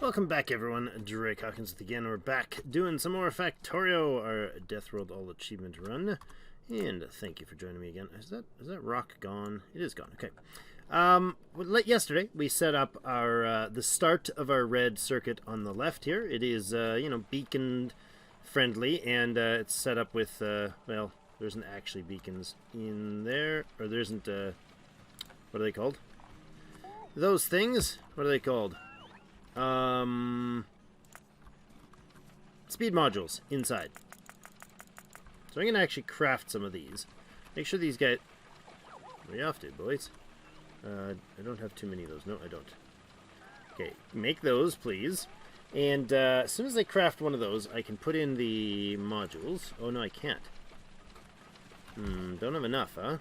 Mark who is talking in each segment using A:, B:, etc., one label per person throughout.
A: Welcome back, everyone. Drake Hawkins again. We're back doing some more Factorio, our Deathworld All Achievement run. And thank you for joining me again. Is that rock gone? It is gone. Okay. Yesterday we set up our the start of our red circuit on the left here. It is beacon friendly, and it's set up with well, there isn't actually beacons in there, or there isn't what are they called? Those things. What are they called? Speed modules inside. So I'm gonna actually craft some of these. Make sure these guys. Where are you off to, boys? I don't have too many of those. No, I don't. Okay, make those, please. And as soon as I craft one of those, I can put in the modules. Oh no, I can't. Don't have enough, huh?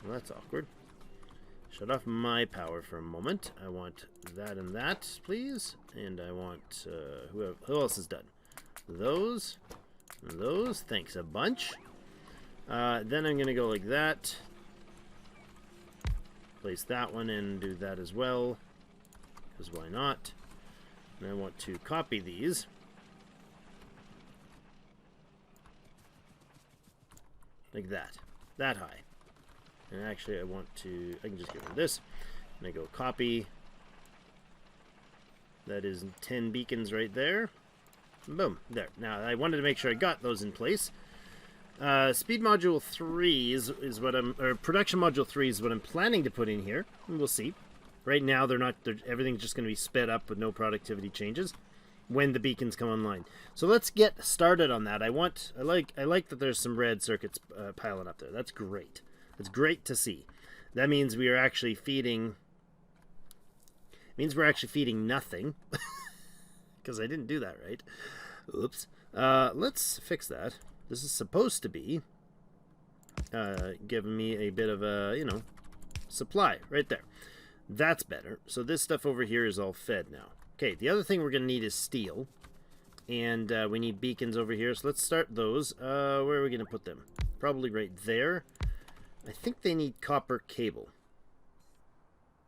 A: Well, that's awkward. Shut off my power for a moment. I want that and that, please. And I want, who else is done? Those. Those. Thanks a bunch. Then I'm going to go like that. Place that one and do that as well. Because why not? And I want to copy these. Like that. That high. And actually I can just get rid of this. And I go copy. That is 10 beacons right there. Boom. There. Now I wanted to make sure I got those in place. Speed module 3 is what or production module 3 is what I'm planning to put in here. And we'll see. Right now everything's just going to be sped up with no productivity changes when the beacons come online. So let's get started on that. I like that there's some red circuits piling up there. That's great. It's great to see. That means we are actually feeding. Means we're actually feeding nothing, because I didn't do that right. Oops. Let's fix that. This is supposed to be giving me a bit of a supply right there. That's better. So this stuff over here is all fed now. Okay. The other thing we're gonna need is steel, and we need beacons over here. So let's start those. Where are we gonna put them? Probably right there. I think they need copper cable.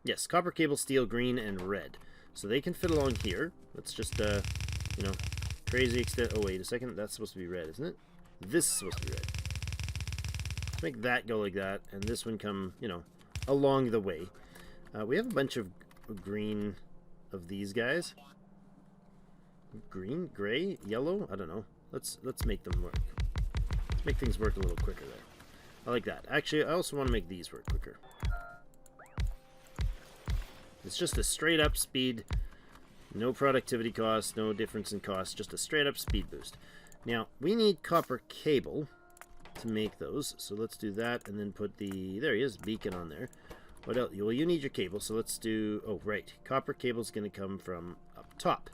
A: Yes, copper cable, steel, green, and red. So they can fit along here. Let's just, crazy extent. Oh, wait a second. That's supposed to be red, isn't it? This is supposed to be red. Let's make that go like that, and this one come, along the way. We have a bunch of green of these guys. Green, gray, yellow. I don't know. Let's make them work. Let's make things work a little quicker there. I like that. Actually, I also want to make these work quicker. It's just a straight up speed. No productivity cost, no difference in cost. Just a straight up speed boost. Now, we need copper cable to make those. So let's do that and then put the... There he is, beacon on there. What else? Well, you need your cable. So let's do... Oh, right. Copper cable is going to come from up top.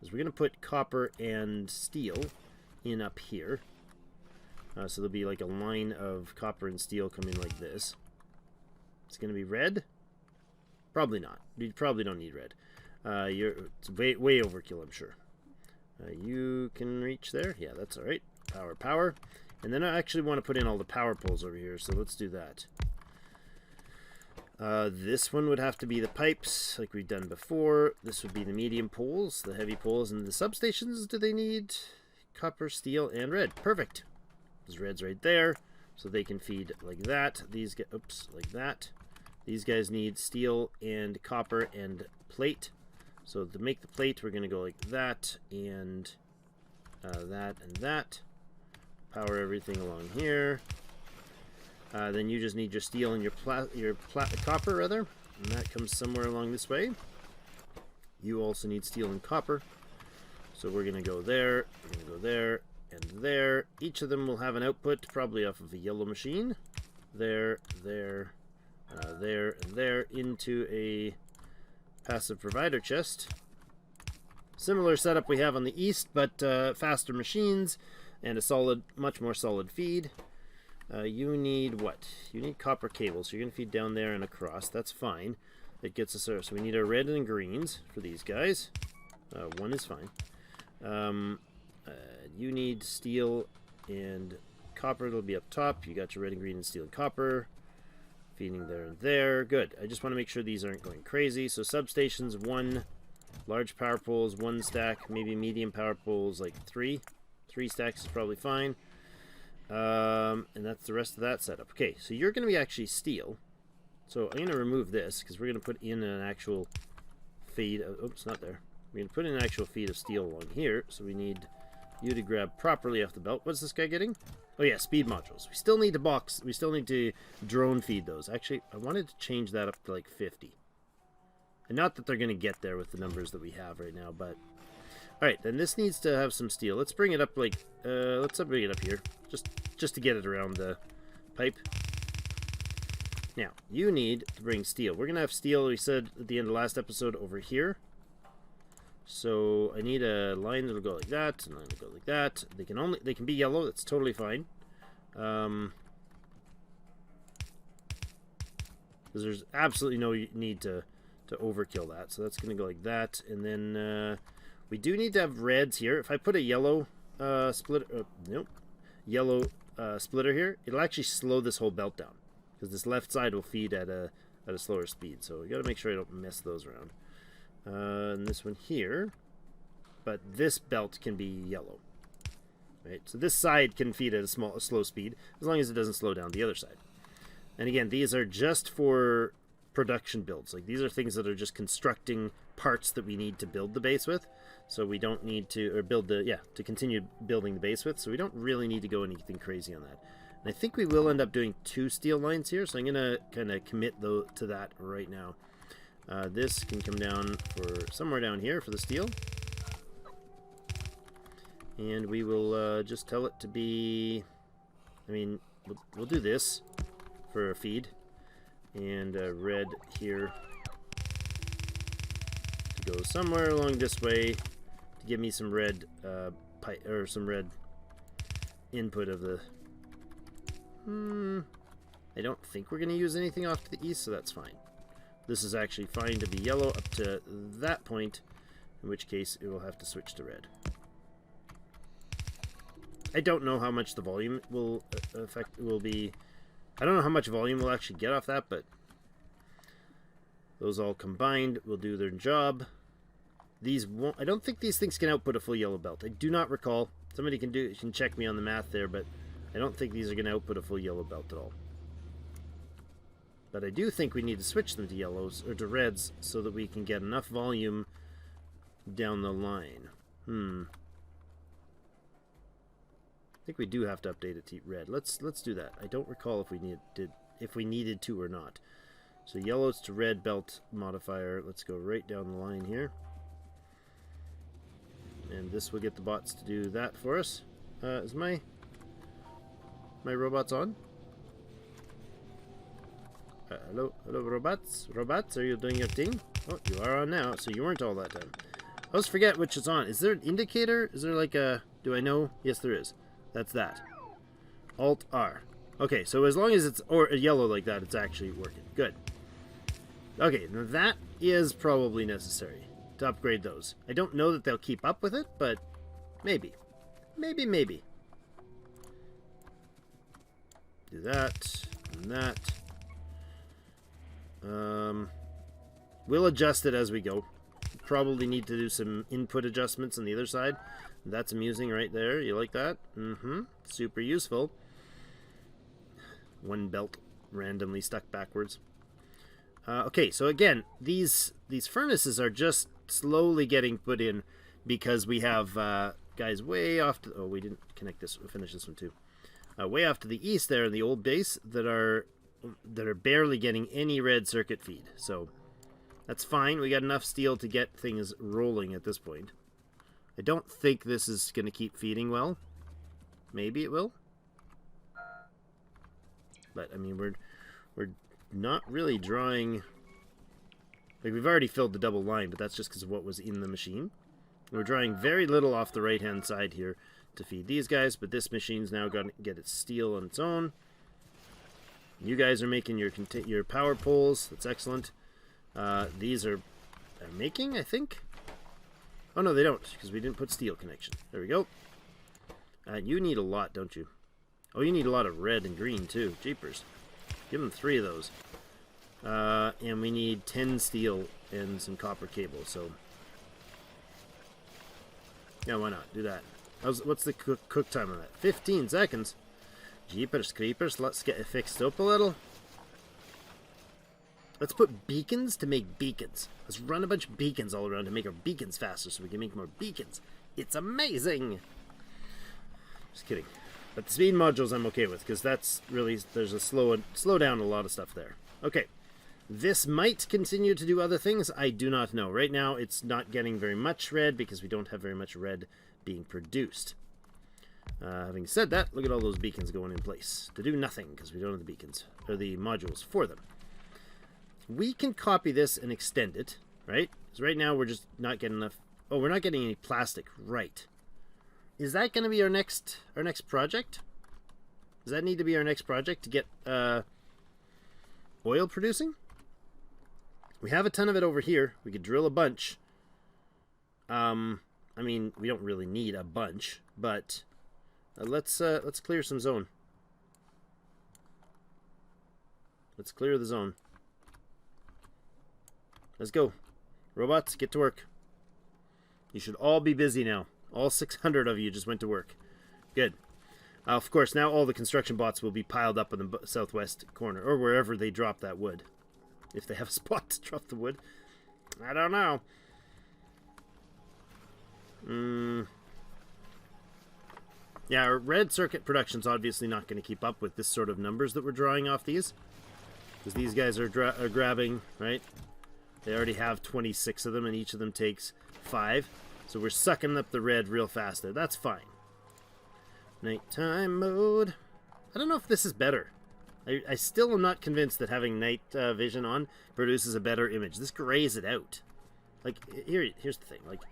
A: Because we're going to put copper and steel in up here. So there'll be like a line of copper and steel coming like this. It's going to be red? Probably not. You probably don't need red. It's way overkill, I'm sure. You can reach there? Yeah, that's alright. Power. And then I actually want to put in all the power poles over here, so let's do that. This one would have to be the pipes, like we've done before. This would be the medium poles, the heavy poles, and the substations. Do they need copper, steel, and red? Perfect. There's red's right there, so they can feed like that. These get like that. These guys need steel and copper and plate. So to make the plate, we're gonna go like that and that and that. Power everything along here. Then you just need your steel and your copper rather, and that comes somewhere along this way. You also need steel and copper. So we're gonna go there. We're gonna go there. And there. Each of them will have an output, probably off of a yellow machine. There, there, there, and there, into a passive provider chest. Similar setup we have on the east, but faster machines and a much more solid feed. You need what? You need copper cable, so you're going to feed down there and across. That's fine. It gets us there. So we need our red and greens for these guys. One is fine. You need steel and copper. It'll be up top. You got your red and green and steel and copper. Feeding there and there. Good. I just want to make sure these aren't going crazy. So substations 1, Large power poles, 1 stack. Maybe medium power poles, like 3. 3 stacks is probably fine. And that's the rest of that setup. Okay, so you're going to be actually steel. So I'm going to remove this because we're going to put in an actual feed. Oops, not there. We're going to put in an actual feed of steel along here. So we need you to grab properly off the belt. What's this guy getting? Oh yeah, speed modules. We still need to box. We still need to drone feed those. Actually, I wanted to change that up to like 50. And not that they're going to get there with the numbers that we have right now, but... Alright, then this needs to have some steel. Let's bring it up like... let's bring it up here. Just to get it around the pipe. Now, you need to bring steel. We're going to have steel, we said at the end of the last episode, over here. So I need a line that'll go like that, and a line that'll go like that. They can be yellow, that's totally fine. Because there's absolutely no need to overkill that. So that's going to go like that. And then we do need to have reds here. If I put a yellow splitter, yellow splitter here, it'll actually slow this whole belt down. Because this left side will feed at a slower speed. So we got to make sure I don't mess those around. And this one here. But this belt can be yellow. Right? So this side can feed at a slow speed. As long as it doesn't slow down the other side. And again, these are just for production builds. Like these are things that are just constructing parts that we need to build the base with. So we don't need to, or build the, to continue building the base with. So we don't really need to go anything crazy on that. And I think we will end up doing 2 steel lines here. So I'm going to kind of commit to that right now. This can come down for somewhere down here for the steel. And we will just tell it to be, I mean, we'll do this for a feed. And red here to go somewhere along this way to give me some red or some red input of the. I don't think we're going to use anything off to the east, so that's fine. This is actually fine to be yellow up to that point, in which case it will have to switch to red. I don't know how much the volume will be. I don't know how much volume we'll actually get off that, but those all combined will do their job. These won't. I don't think these things can output a full yellow belt. I do not recall. Somebody can check me on the math there, but I don't think these are going to output a full yellow belt at all. But I do think we need to switch them to yellows or to reds so that we can get enough volume down the line. I think we do have to update it to red. Let's do that. I don't recall if we needed to or not. So yellows to red belt modifier. Let's go right down the line here. And this will get the bots to do that for us. Is my robots on? Hello robots? Robots, are you doing your thing? Oh, you are on now, so you weren't all that time. I always forget which is on. Is there an indicator? Is there like a... Do I know? Yes, there is. That's that. Alt-R. Okay, so as long as it's yellow like that, it's actually working. Good. Okay, now that is probably necessary to upgrade those. I don't know that they'll keep up with it, but maybe. Maybe. Do that, and that. We'll adjust it as we go. Probably need to do some input adjustments on the other side. That's amusing right there. You like that? Super useful. One belt randomly stuck backwards. Okay, so again, these furnaces are just slowly getting put in because we have guys way off to... Oh, we didn't connect this. We'll finish this one too. Way off to the east there in the old base that are barely getting any red circuit feed. So that's fine. We got enough steel to get things rolling at this point. I don't think this is going to keep feeding well. Maybe it will. But, I mean, we're not really drawing... Like, we've already filled the double line, but that's just because of what was in the machine. We're drawing very little off the right-hand side here to feed these guys, but this machine's now going to get its steel on its own. You guys are making your power poles. That's excellent. These are making, I think. Oh, no, they don't, because we didn't put steel connection. There we go. You need a lot, don't you? Oh, you need a lot of red and green, too. Jeepers. Give them 3 of those. And we need 10 steel and some copper cable, so Yeah, why not? Do that. What's the cook time on that? 15 seconds. Jeepers creepers, let's get it fixed up a little. Let's put beacons to make beacons. Let's run a bunch of beacons all around to make our beacons faster so we can make more beacons. It's amazing! Just kidding. But the speed modules I'm okay with, because that's really, there's a slow down a lot of stuff there. Okay. This might continue to do other things. I do not know. Right now, it's not getting very much red because we don't have very much red being produced. Having said that, look at all those beacons going in place. To do nothing because we don't have the beacons, or the modules for them. We can copy this and extend it, right? Because right now we're just not getting enough. Oh, we're not getting any plastic. Right. Is that going to be our next project? Does that need to be our next project to get oil producing? We have a ton of it over here. We could drill a bunch. I mean, we don't really need a bunch, but let's clear some zone. Let's clear the zone. Let's go. Robots, get to work. You should all be busy now. All 600 of you just went to work. Good. Of course, now all the construction bots will be piled up in the southwest corner, or wherever they drop that wood. If they have a spot to drop the wood. I don't know. Yeah, our red circuit production's obviously not going to keep up with this sort of numbers that we're drawing off these. Because these guys are grabbing, right? They already have 26 of them, and each of them takes 5. So we're sucking up the red real fast there. That's fine. Nighttime mode. I don't know if this is better. I still am not convinced that having night vision on produces a better image. This grays it out. Like, here's the thing. Like,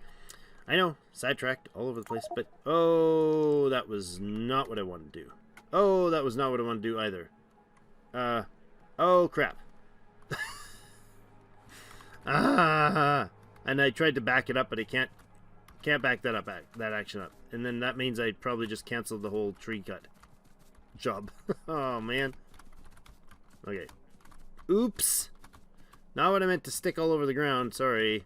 A: I know, sidetracked all over the place, but oh, that was not what I wanted to do. Oh, that was not what I wanted to do either. Oh crap. And I tried to back it up, but I can't back that up, that action up. And then that means I probably just canceled the whole tree cut job. Oh man. Okay. Oops. Not what I meant to stick all over the ground. Sorry.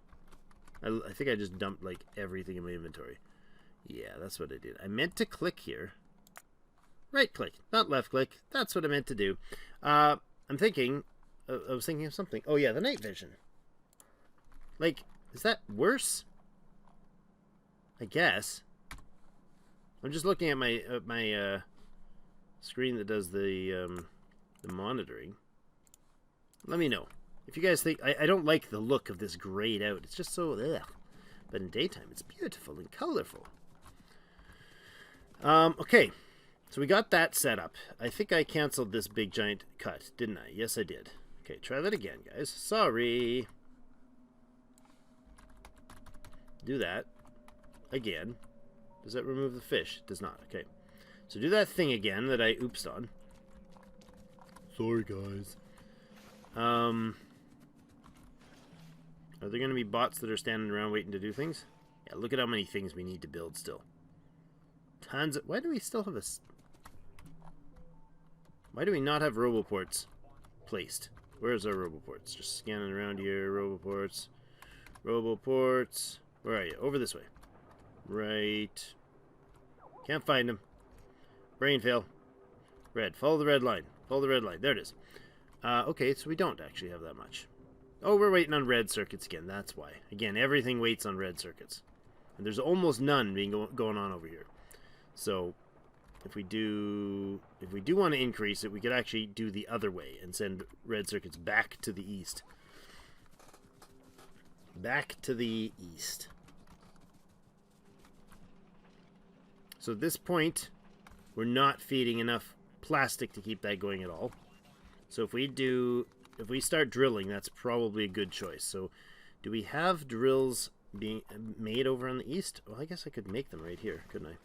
A: I think I just dumped like everything in my inventory. Yeah, that's what I did. I meant to click here. Right click, not left click. That's what I meant to do. I'm thinking, I was thinking of something. Oh yeah, the night vision. Like, is that worse? I guess. I'm just looking at my screen that does the monitoring. Let me know if you guys think. I don't like the look of this grayed out. It's just so ugh. But in daytime, it's beautiful and colorful. Okay, so we got that set up. I think I canceled this big giant cut, didn't I? Yes, I did. Okay, try that again, guys. Sorry. Do that again. Does that remove the fish? It does not. Okay. So do that thing again that I oopsed on. Sorry, guys. Are there going to be bots that are standing around waiting to do things? Yeah, look at how many things we need to build still. Tons of... Why do we still have a... Why do we not have roboports placed? Where's our roboports? Just scanning around here. Roboports. Roboports. Where are you? Over this way. Right. Can't find them. Brain fail. Red. Follow the red line. Follow the red line. There it is. Okay, so we don't actually have that much. Oh, we're waiting on red circuits again. That's why. Again, everything waits on red circuits. And there's almost none being going on over here. So, if we do want to increase it, we could actually do the other way and send red circuits back to the east. Back to the east. So at this point, we're not feeding enough plastic to keep that going at all. So if we start drilling, that's probably a good choice. So do we have drills being made over on the east? Well, I guess I could make them right here, couldn't I?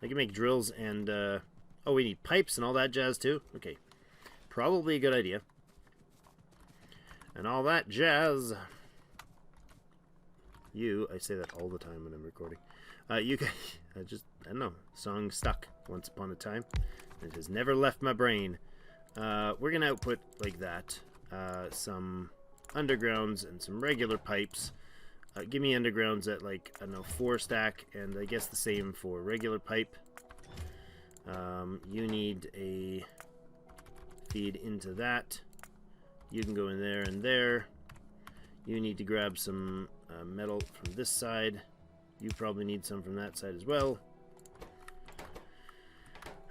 A: I can make drills and, oh, we need pipes and all that jazz too? Okay. Probably a good idea. And all that jazz. I say that all the time when I'm recording. You guys, I don't know, song stuck once upon a time. It has never left my brain. We're going to output like that. Some undergrounds and some regular pipes. Give me undergrounds at, like, I don't know, 4 stack, and I guess the same for regular pipe. You need a feed into that. You can go in there and there. You need to grab some metal from this side. You probably need some from that side as well.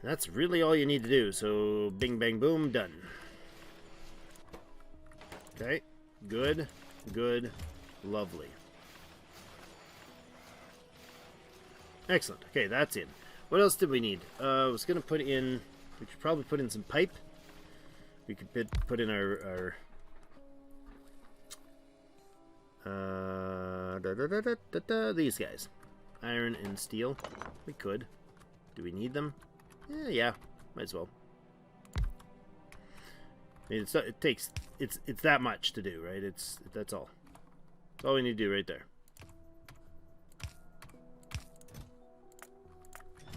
A: That's really all you need to do. So, bing, bang, boom, done. Okay, good, good, lovely. Excellent. Okay, that's in. What else did we need? I was going to put in... We could probably put in some pipe. We could put in our these guys. Iron and steel. We could. Do we need them? Yeah, might as well. I mean, it's that much to do, right? That's all. That's all we need to do right there.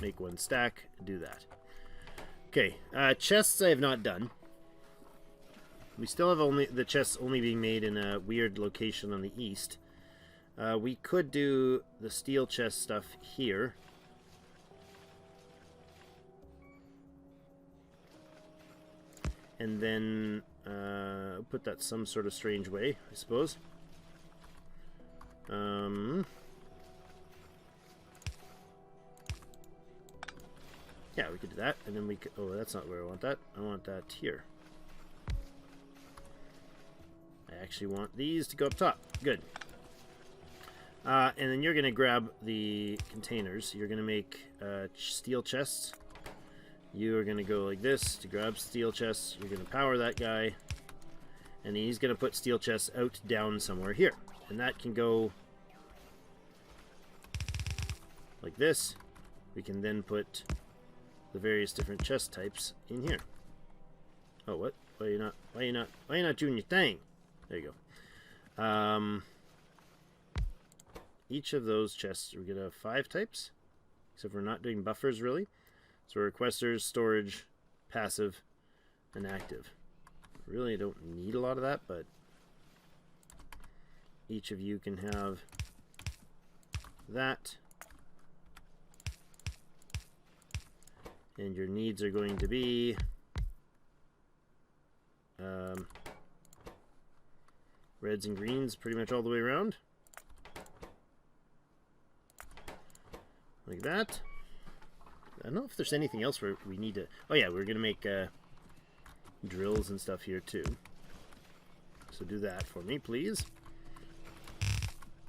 A: Make 1 stack, do that. Okay, chests I have not done. We still have the chests only being made in a weird location on the east. We could do the steel chest stuff here. And then put that some sort of strange way, I suppose. Yeah, we could do that, and then we could... Oh, that's not where I want that. I want that here. I actually want these to go up top. Good. And then you're going to grab the containers. You're going to make steel chests. You are going to go like this to grab steel chests. You're going to power that guy. And then he's going to put steel chests out down somewhere here. And that can go like this. We can then put the various different chest types in here. Oh, what? Why are you not doing your thing? There you go. Each of those chests, we're gonna have 5 types, except we're not doing buffers really. So requesters, storage, passive, and active. Really don't need a lot of that, but each of you can have that. And your needs are going to be reds and greens pretty much all the way around. Like that. I don't know if there's anything else where we need to... Oh yeah, we're going to make drills and stuff here too. So do that for me, please.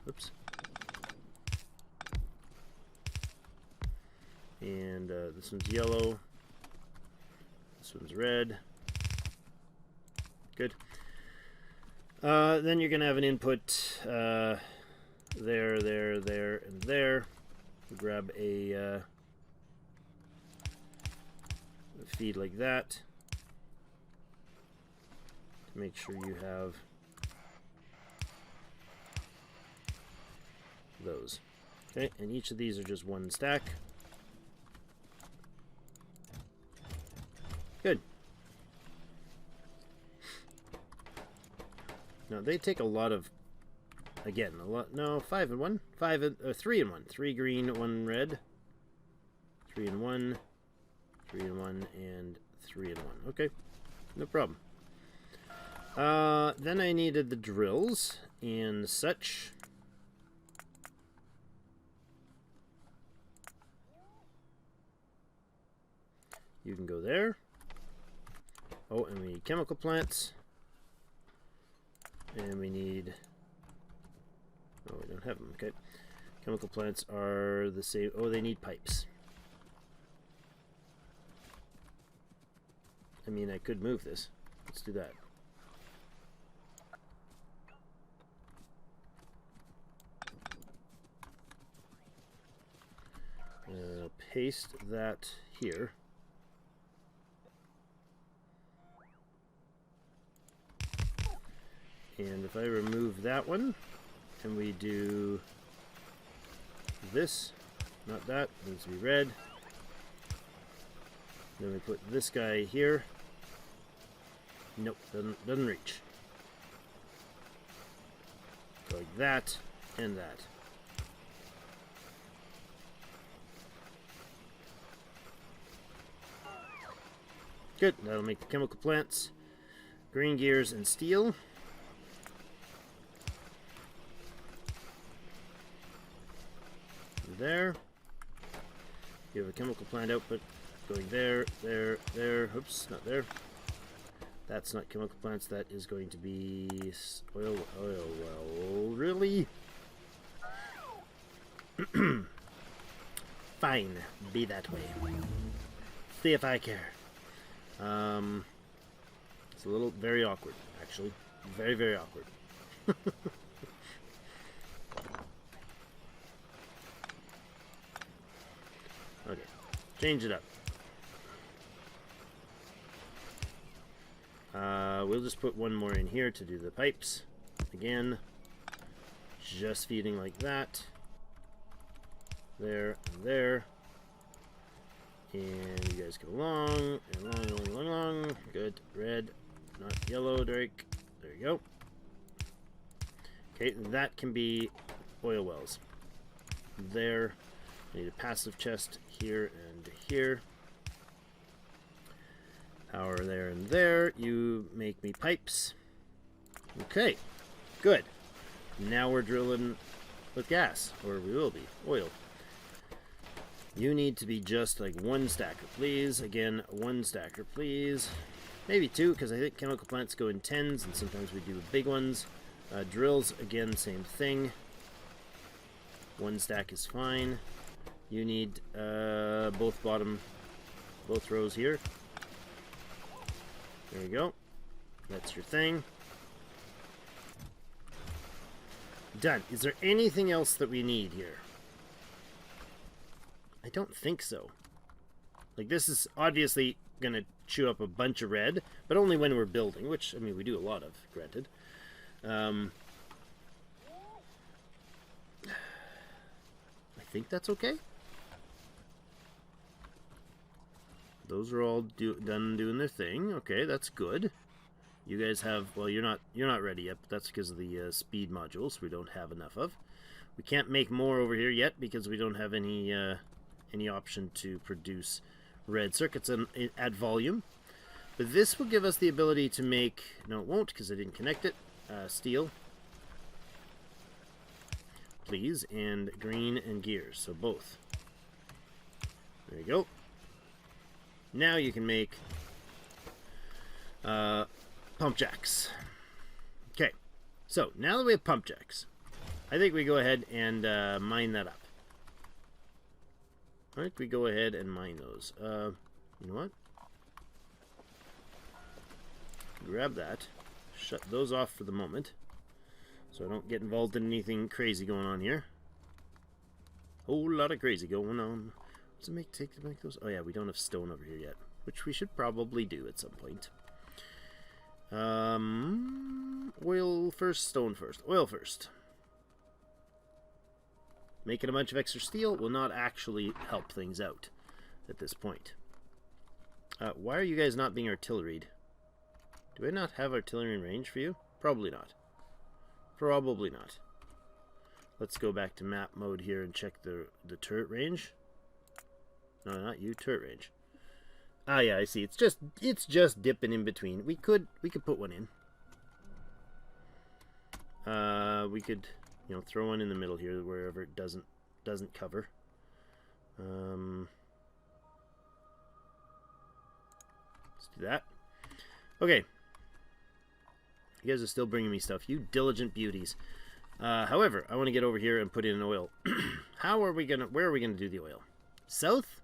A: Oops. And this one's yellow. This one's red. Good. Then you're going to have an input there, and there. Grab a feed like that to make sure you have those. Okay, and each of these are just 1 stack. Good. Now they take a lot of, again, a lot. No, 5 and 1, 5 and 3 and 1, 3 green, 1 red, 3 and 1, 3 and 1, and 3 and 1. Okay, no problem. Then I needed the drills and such. You can go there. Oh, and we need chemical plants. And we need... Oh, we don't have them. Okay. Chemical plants are the same. Oh, they need pipes. I mean, I could move this. Let's do that. Paste that here. And if I remove that one, and we do this, not that, it needs to be red. Then we put this guy here. Nope, doesn't reach. Go like that. and that. Good, that'll make the chemical plants. Green gears and steel. There. You have a chemical plant output going there, there, there. Oops, not there. That's not chemical plants. That is going to be oil well. Really? Fine. Be that way. See if I care. It's a little very awkward, actually. Very, very awkward. Okay. Change it up. We'll just put one more in here to do the pipes. Again, just feeding like that. There and there. And you guys come along, and along. Good. Red, not yellow, Drake. There you go. Okay, that can be oil wells. There. I need a passive chest here and here. Power there and there. You make me pipes. Okay, good. Now we're drilling with gas, or we will be. Oil. You need to be just like one stacker, please. Again, one stacker, please. Maybe two, because I think chemical plants go in 10s, and sometimes we do big ones. Drills, again, same thing. One stack is fine. You need both rows here. There you go. That's your thing. Done. Is there anything else that we need here? I don't think so. Like, this is obviously going to chew up a bunch of red, but only when we're building, which, I mean, we do a lot of, granted. I think that's okay. Those are all done doing their thing. Okay, that's good. You guys have, well, you're not ready yet, but that's because of the speed modules we don't have enough of. We can't make more over here yet because we don't have any option to produce red circuits at volume. But this will give us the ability to make, no it won't because I didn't connect it, steel. Please, and green and gears, so both. There you go. Now you can make pump jacks. Okay, so now that we have pump jacks, I think we go ahead and mine that up. I think we go ahead and mine those. You know what? Grab that. Shut those off for the moment, so I don't get involved in anything crazy going on here. Whole lot of crazy going on. What's it take to make those? Oh yeah, we don't have stone over here yet, which we should probably do at some point. Oil first, stone first. Oil first. Making a bunch of extra steel will not actually help things out at this point. Why are you guys not being artilleried? Do I not have artillery in range for you? Probably not. Probably not. Let's go back to map mode here and check the turret range. No, not you. Turret range. Ah, yeah, I see. It's just dipping in between. We could put one in. We could, you know, throw one in the middle here wherever it doesn't cover. Let's do that. Okay. You guys are still bringing me stuff. You diligent beauties. However, I want to get over here and put in oil. Where are we gonna do the oil? South?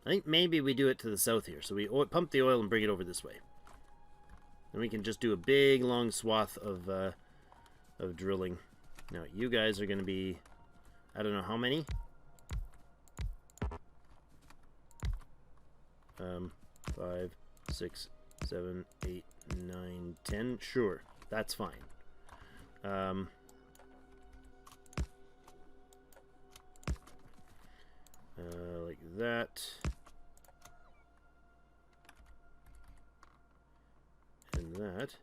A: I think maybe we do it to the south here. So we pump the oil and bring it over this way. And we can just do a big, long swath of drilling. Now, you guys are going to be, I don't know how many. 5, 6, 7, 8, 9, 10. Sure, that's fine. Like that. And that.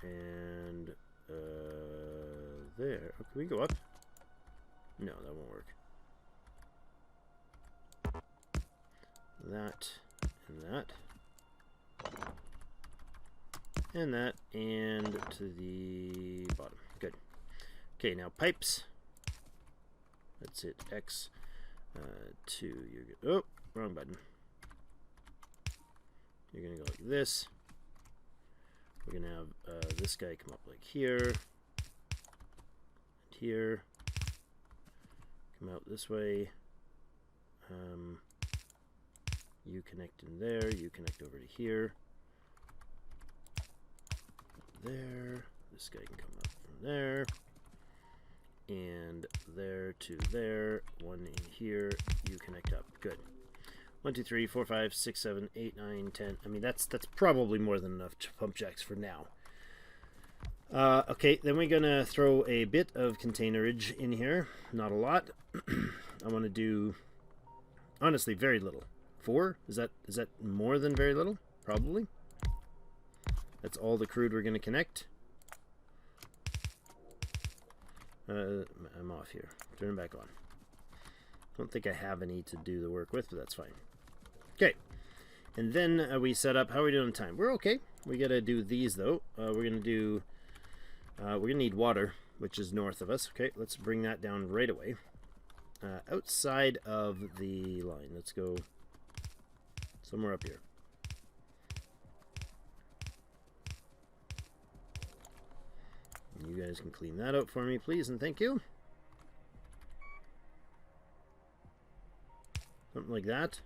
A: there, and there. Oh, can we go up? No, that won't work. That, and that. And that, and to the bottom. Good. Okay, now pipes. That's it. X. 2. You're good. Oh, wrong button. You're gonna go like this. We're gonna have this guy come up like here, and here. Come out this way. You connect in there. You connect over to here. There. This guy can come up from there. And there to there. One in here. You connect up. Good. 1, 2, 3, 4, 5, 6, 7, 8, 9, 10. I mean, that's probably more than enough pump jacks for now. Okay, then we're gonna throw a bit of containerage in here. Not a lot. I want to do, honestly, very little. 4? Is that more than very little? Probably. That's all the crude we're gonna connect. I'm off here. Turn it back on. Don't think I have any to do the work with, but that's fine. Okay, and then we set up. How are we doing on time? We're okay. We gotta do these though. We're gonna do. We're gonna need water, which is north of us. Okay, let's bring that down right away. Outside of the line. Let's go somewhere up here. And you guys can clean that out for me, please, and thank you. Something like that.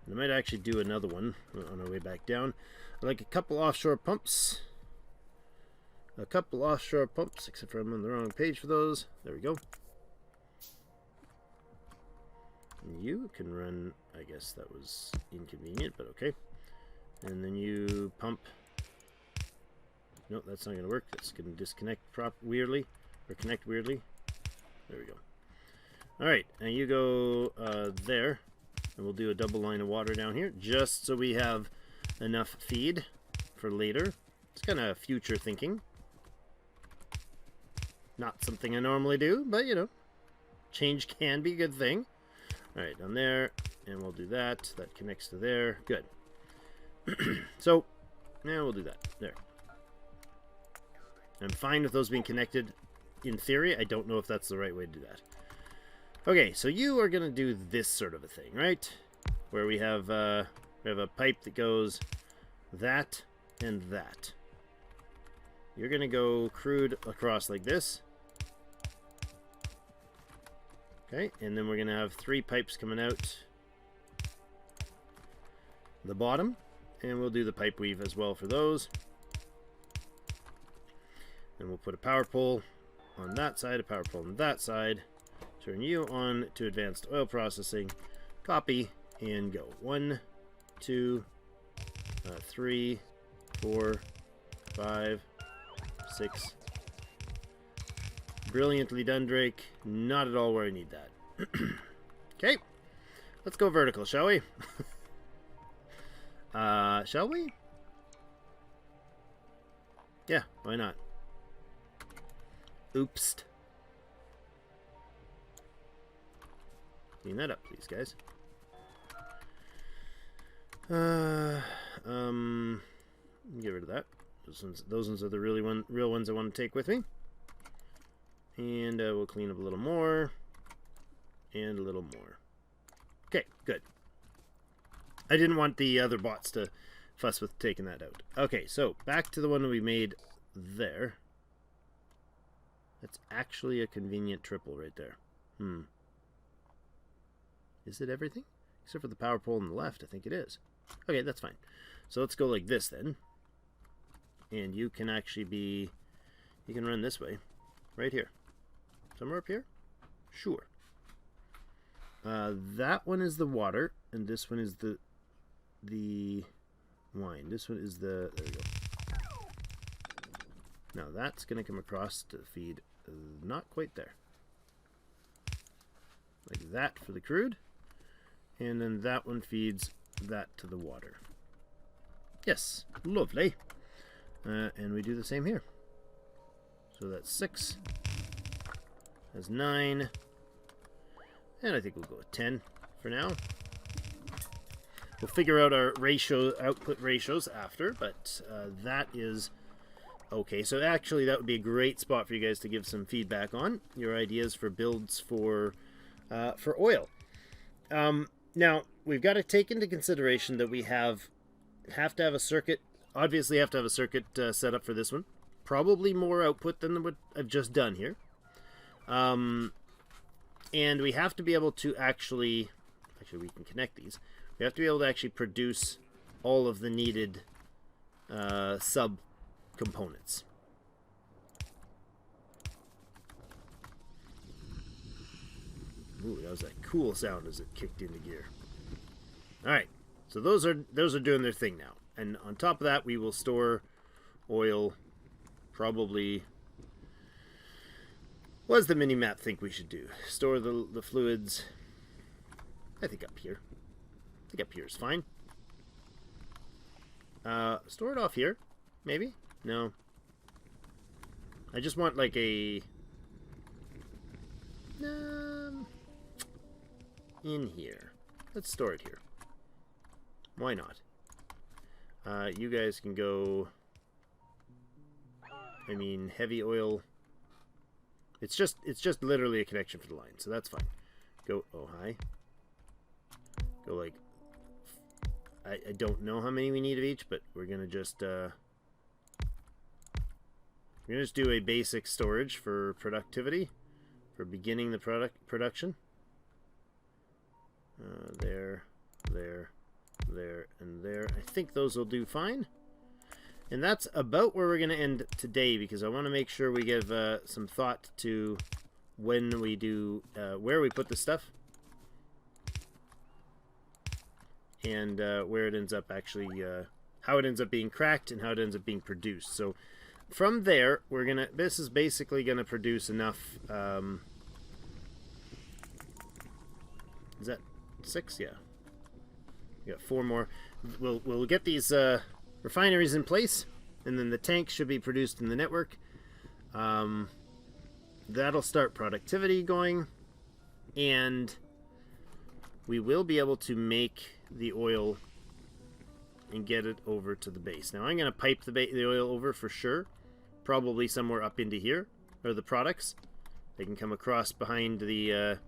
A: And I might actually do another one on our way back down. Like a couple offshore pumps. Except for I'm on the wrong page for those. There we go. And you can run, I guess that was inconvenient, but okay. And then you pump. Nope, that's not going to work. It's going to disconnect weirdly, or connect weirdly. There we go. Alright, and you go there. And we'll do a double line of water down here, just so we have enough feed for later. It's kind of future thinking. Not something I normally do, but you know, change can be a good thing. Alright, down there, and we'll do that. That connects to there. Good. So, now we'll do that. There. I'm fine with those being connected. In theory, I don't know if that's the right way to do that. Okay, so you are going to do this sort of a thing, right? Where we have a pipe that goes that and that. You're going to go crude across like this. Okay, and then we're going to have 3 pipes coming out the bottom. And we'll do the pipe weave as well for those. And we'll put a power pole on that side, a power pole on that side. Turn you on to advanced oil processing. Copy and go. 1, 2, 3, 4, 5, 6. Brilliantly done, Drake. Not at all where I need that. Okay. Let's go vertical, shall we? Shall we? Yeah, why not? Oops. Clean that up, please, guys. Get rid of that. Those ones are the real ones I want to take with me. And we'll clean up a little more. And a little more. Okay, good. I didn't want the other bots to fuss with taking that out. Okay, so back to the one we made there. That's actually a convenient triple right there. Is it everything? Except for the power pole on the left, I think it is. Okay, that's fine. So let's go like this then. And you can actually be... You can run this way. Right here. Somewhere up here? Sure. That one is the water, and this one is the wine. This one is the... There we go. Now that's going to come across to feed... Not quite there. Like that for the crude. And then that one feeds that to the water. Yes, lovely. And we do the same here. So that's 6. That's 9. And I think we'll go with 10 for now. We'll figure out our output ratios after, but that is okay. So actually, that would be a great spot for you guys to give some feedback on your ideas for builds for oil. Now we've got to take into consideration that we have to have a circuit. Obviously, have to have a circuit set up for this one. Probably more output than what I've just done here. And we have to be able to actually we can connect these. We have to be able to actually produce all of the needed sub-components. Ooh, that was a cool sound as it kicked into gear. Alright, so those are doing their thing now. And on top of that, we will store oil probably... What does the mini-map think we should do? Store the fluids, I think up here. I think up here is fine. Store it off here, maybe? No. I just want like a... in here. Let's store it here. Why not? You guys can go... I mean, heavy oil... It's just literally a connection for the line, so that's fine. Go, oh, hi. Go like... I don't know how many we need of each, but we're gonna just do a basic storage for productivity, for beginning the production. There, and there. I think those will do fine. And that's about where we're going to end today, because I want to make sure we give some thought to when we do, where we put the stuff. And where it ends up actually, how it ends up being cracked and how it ends up being produced. So from there, this is basically going to produce enough, is that 6? Yeah. We got 4 more. We'll get these refineries in place, and then the tanks should be produced in the network. That'll start productivity going, and we will be able to make the oil and get it over to the base. Now I'm going to pipe the oil over for sure, probably somewhere up into here, or the products. They can come across behind the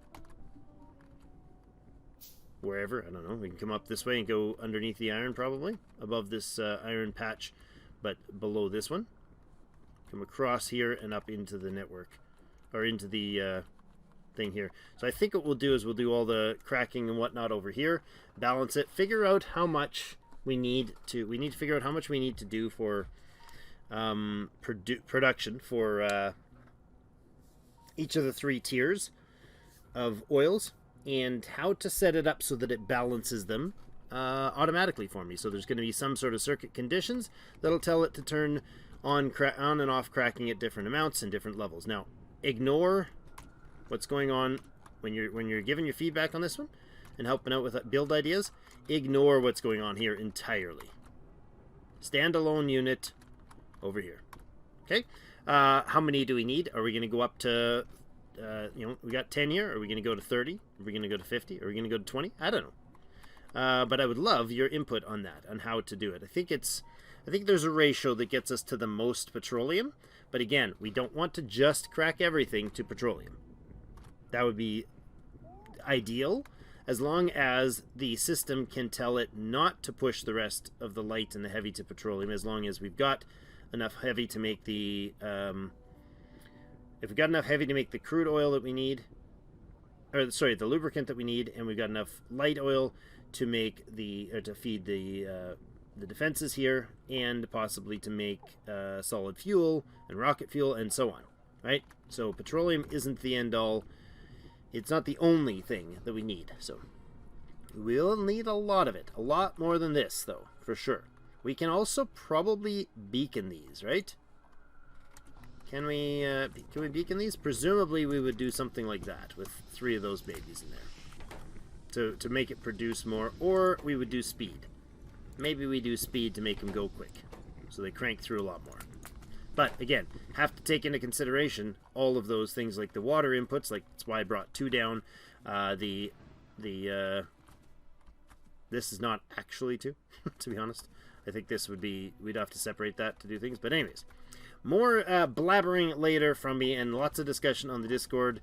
A: wherever, I don't know, we can come up this way and go underneath the iron, probably above this iron patch, but below this one. Come across here and up into the network, or into the thing here. So I think what we'll do is we'll do all the cracking and whatnot over here, balance it, figure out how much we need to figure out how much we need to do for production for each of the 3 tiers of oils, and how to set it up so that it balances them automatically for me. So there's going to be some sort of circuit conditions that'll tell it to turn on and off cracking at different amounts and different levels. Now, ignore what's going on when you're giving your feedback on this one and helping out with build ideas. Ignore what's going on here entirely. Standalone unit over here. Okay. How many do we need? Are we going to go up to we got 10 here. Are we going to go to 30? Are we going to go to 50? Are we going to go to 20? I don't know. But I would love your input on that, on how to do it. I think there's a ratio that gets us to the most petroleum. But again, we don't want to just crack everything to petroleum. That would be ideal, as long as the system can tell it not to push the rest of the light and the heavy to petroleum, as long as we've got enough heavy to make the... if we've got enough heavy to make the crude oil that we need, or sorry, the lubricant that we need, and we've got enough light oil to make to feed the defenses here, and possibly to make solid fuel and rocket fuel and so on, right? So petroleum isn't the end all. It's not the only thing that we need. So we'll need a lot of it, a lot more than this, though, for sure. We can also probably beacon these, right? Can we beacon these? Presumably we would do something like that with 3 of those babies in there to make it produce more, or we would do speed. Maybe we do speed to make them go quick. So they crank through a lot more. But again, have to take into consideration all of those things like the water inputs. Like that's why I brought 2 down. This is not actually 2, to be honest. I think this would be, we'd have to separate that to do things. But anyways, more blabbering later from me and lots of discussion on the Discord.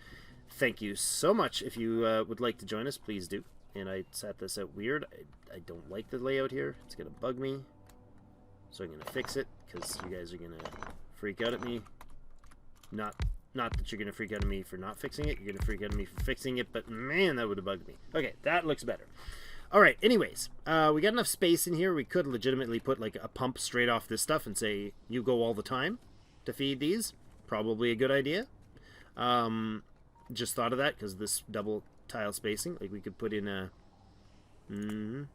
A: Thank you so much. If you would like to join us, please do. And I sat this out weird. I don't like the layout here. It's going to bug me. So I'm going to fix it because you guys are going to freak out at me. Not that you're going to freak out at me for not fixing it. You're going to freak out at me for fixing it. But man, that would have bugged me. Okay, that looks better. Alright, anyways, we got enough space in here. We could legitimately put like a pump straight off this stuff and say, you go all the time to feed these. Probably a good idea. Just thought of that because this double tile spacing. Like we could put in a... Come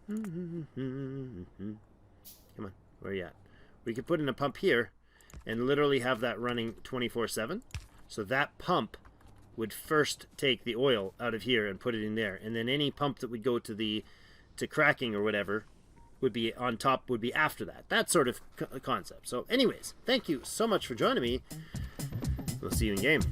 A: on, where are you at? We could put in a pump here and literally have that running 24/7. So that pump would first take the oil out of here and put it in there. And then any pump that would go to cracking or whatever would be on top, would be after that. That sort of concept. So anyways, thank you so much for joining me. We'll see you in game.